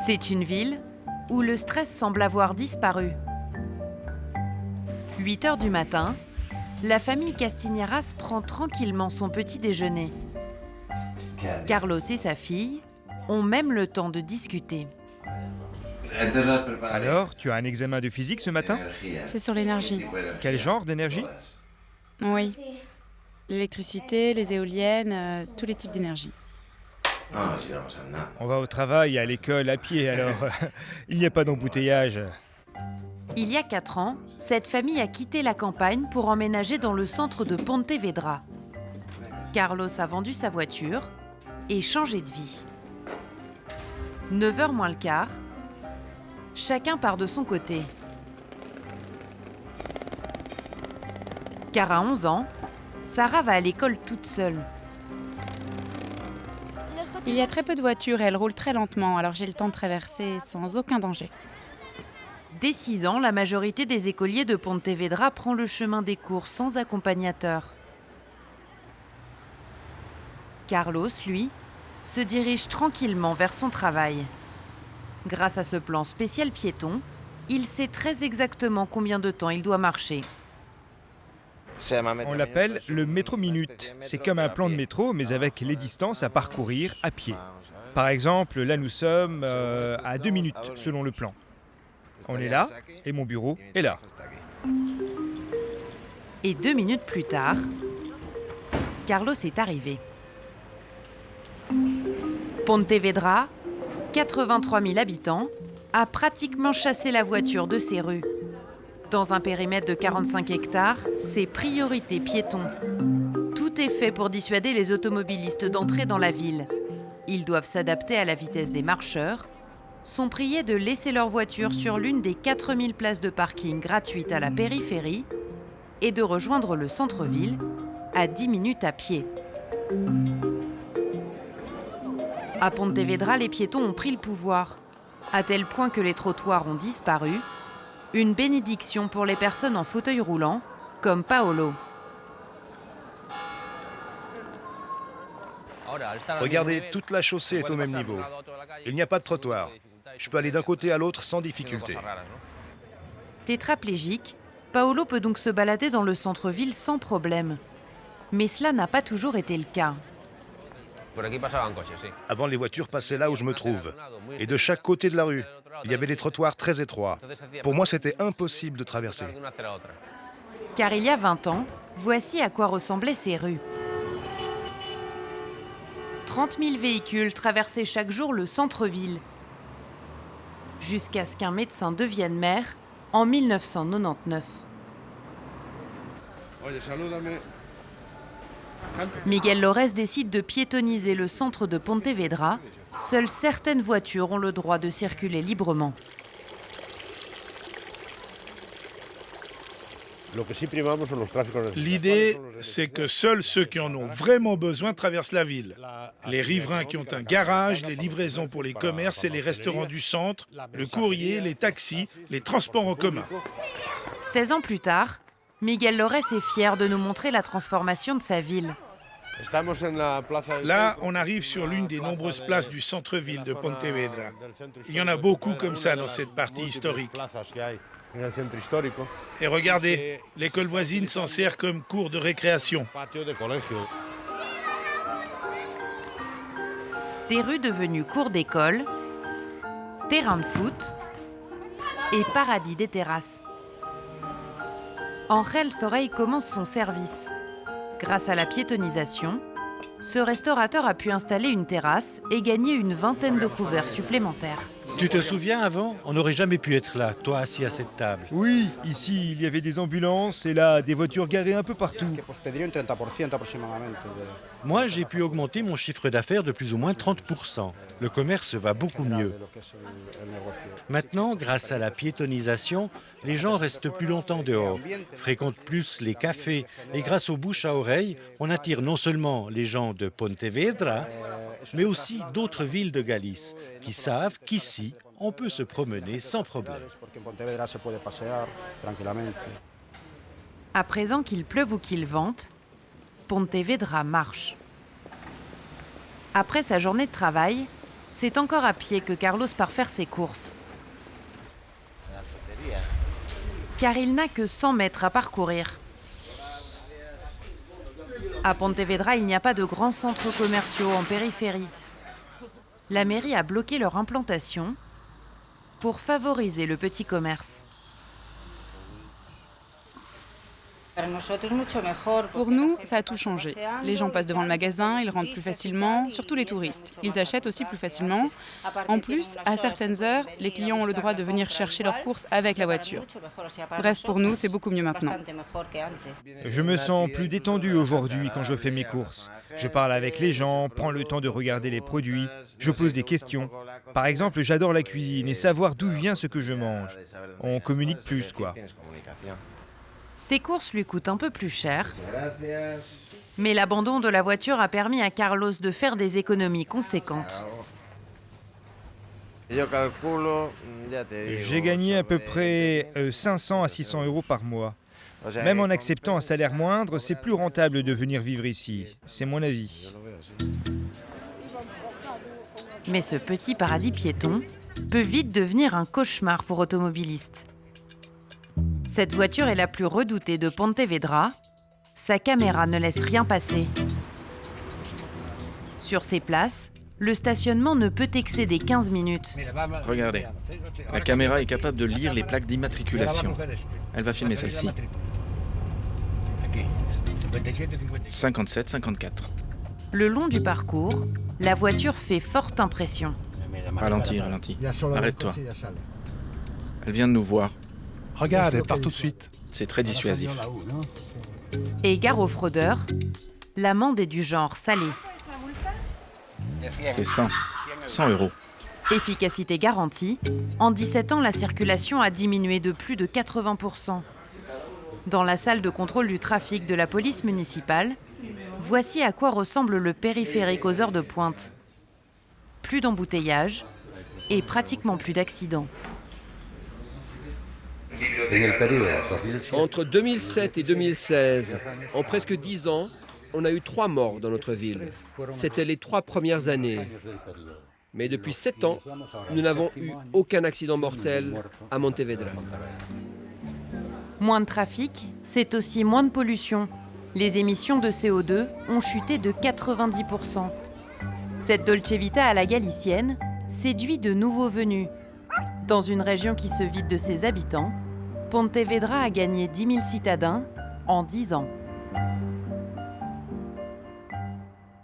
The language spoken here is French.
C'est une ville où le stress semble avoir disparu. 8 heures du matin, la famille Castiñeras prend tranquillement son petit déjeuner. Carlos et sa fille ont même le temps de discuter. Alors, tu as un examen de physique ce matin? C'est sur l'énergie. Quel genre d'énergie? Oui. L'électricité, les éoliennes, tous les types d'énergie. On va au travail, à l'école, à pied, alors il n'y a pas d'embouteillage. Il y a 4 ans, cette famille a quitté la campagne pour emménager dans le centre de Pontevedra. Carlos a vendu sa voiture et changé de vie. 9h moins le quart, chacun part de son côté. Car à 11 ans, Sarah va à l'école toute seule. Il y a très peu de voitures et elles roulent très lentement, alors j'ai le temps de traverser sans aucun danger. Dès 6 ans, la majorité des écoliers de Pontevedra prend le chemin des cours sans accompagnateur. Carlos, lui, se dirige tranquillement vers son travail. Grâce à ce plan spécial piéton, il sait très exactement combien de temps il doit marcher. On l'appelle le métro minute. C'est comme un plan de métro, mais avec les distances à parcourir à pied. Par exemple, là nous sommes à 2 minutes selon le plan. On est là et mon bureau est là. Et 2 minutes plus tard, Carlos est arrivé. Pontevedra, 83 000 habitants, a pratiquement chassé la voiture de ses rues. Dans un périmètre de 45 hectares, c'est priorité piéton. Tout est fait pour dissuader les automobilistes d'entrer dans la ville. Ils doivent s'adapter à la vitesse des marcheurs, sont priés de laisser leur voiture sur l'une des 4000 places de parking gratuites à la périphérie et de rejoindre le centre-ville à 10 minutes à pied. À Pontevedra, les piétons ont pris le pouvoir, à tel point que les trottoirs ont disparu. Une bénédiction pour les personnes en fauteuil roulant, comme Paolo. Regardez, toute la chaussée est au même niveau. Il n'y a pas de trottoir. Je peux aller d'un côté à l'autre sans difficulté. Tétraplégique, Paolo peut donc se balader dans le centre-ville sans problème. Mais cela n'a pas toujours été le cas. Avant, les voitures passaient là où je me trouve. Et de chaque côté de la rue, il y avait des trottoirs très étroits. Pour moi, c'était impossible de traverser. Car il y a 20 ans, voici à quoi ressemblaient ces rues. 30 000 véhicules traversaient chaque jour le centre-ville. Jusqu'à ce qu'un médecin devienne maire en 1999. Miguel Lores décide de piétoniser le centre de Pontevedra. Seules certaines voitures ont le droit de circuler librement. L'idée, c'est que seuls ceux qui en ont vraiment besoin traversent la ville. Les riverains qui ont un garage, les livraisons pour les commerces et les restaurants du centre, le courrier, les taxis, les transports en commun. 16 ans plus tard, Miguel Lores est fier de nous montrer la transformation de sa ville. Là, on arrive sur l'une des nombreuses places du centre-ville de Pontevedra. Il y en a beaucoup comme ça dans cette partie historique. Et regardez, l'école voisine s'en sert comme cours de récréation. Des rues devenues cours d'école, terrain de foot et paradis des terrasses. Angel Soreille commence son service. Grâce à la piétonisation, ce restaurateur a pu installer une terrasse et gagner une vingtaine de couverts supplémentaires. Tu te souviens avant? On n'aurait jamais pu être là, toi assis à cette table. Oui, ici il y avait des ambulances et là des voitures garées un peu partout. Moi, j'ai pu augmenter mon chiffre d'affaires de plus ou moins 30%. Le commerce va beaucoup mieux. Maintenant, grâce à la piétonisation, les gens restent plus longtemps dehors, fréquentent plus les cafés et grâce aux bouches à oreille, on attire non seulement les gens de Pontevedra, mais aussi d'autres villes de Galice qui savent qu'ici, on peut se promener sans problème. À présent qu'il pleuve ou qu'il vente, Pontevedra marche. Après sa journée de travail, C'est encore à pied que Carlos part faire ses courses. Car il n'a que 100 mètres à parcourir. À Pontevedra, il n'y a pas de grands centres commerciaux en périphérie. La mairie a bloqué leur implantation pour favoriser le petit commerce. Pour nous, ça a tout changé. Les gens passent devant le magasin, ils rentrent plus facilement, surtout les touristes. Ils achètent aussi plus facilement. En plus, à certaines heures, les clients ont le droit de venir chercher leurs courses avec la voiture. Bref, pour nous, c'est beaucoup mieux maintenant. Je me sens plus détendu aujourd'hui quand je fais mes courses. Je parle avec les gens, prends le temps de regarder les produits, je pose des questions. Par exemple, j'adore la cuisine et savoir d'où vient ce que je mange. On communique plus, quoi. Ces courses lui coûtent un peu plus cher, mais l'abandon de la voiture a permis à Carlos de faire des économies conséquentes. J'ai gagné à peu près 500 à 600 euros par mois. Même en acceptant un salaire moindre, c'est plus rentable de venir vivre ici. C'est mon avis. Mais ce petit paradis piéton peut vite devenir un cauchemar pour automobilistes. Cette voiture est la plus redoutée de Pontevedra. Sa caméra ne laisse rien passer. Sur ces places, le stationnement ne peut excéder 15 minutes. Regardez, la caméra est capable de lire les plaques d'immatriculation. Elle va filmer celle-ci. 57-54. Le long du parcours, la voiture fait forte impression. Ralentis. Arrête-toi. Elle vient de nous voir. Regarde, elle part tout de suite. C'est très dissuasif. Et gare aux fraudeurs, l'amende est du genre salé. C'est 100 euros. Efficacité garantie, en 17 ans, la circulation a diminué de plus de 80%. Dans la salle de contrôle du trafic de la police municipale, voici à quoi ressemble le périphérique aux heures de pointe. Plus d'embouteillages et pratiquement plus d'accidents. Entre 2007 et 2016, en presque 10 ans, on a eu 3 morts dans notre ville. C'était les 3 premières années. Mais depuis 7 ans, nous n'avons eu aucun accident mortel à Pontevedra. Moins de trafic, c'est aussi moins de pollution. Les émissions de CO2 ont chuté de 90%. Cette Dolce Vita à la galicienne séduit de nouveaux venus. Dans une région qui se vide de ses habitants, Pontevedra a gagné 10 000 citadins en 10 ans.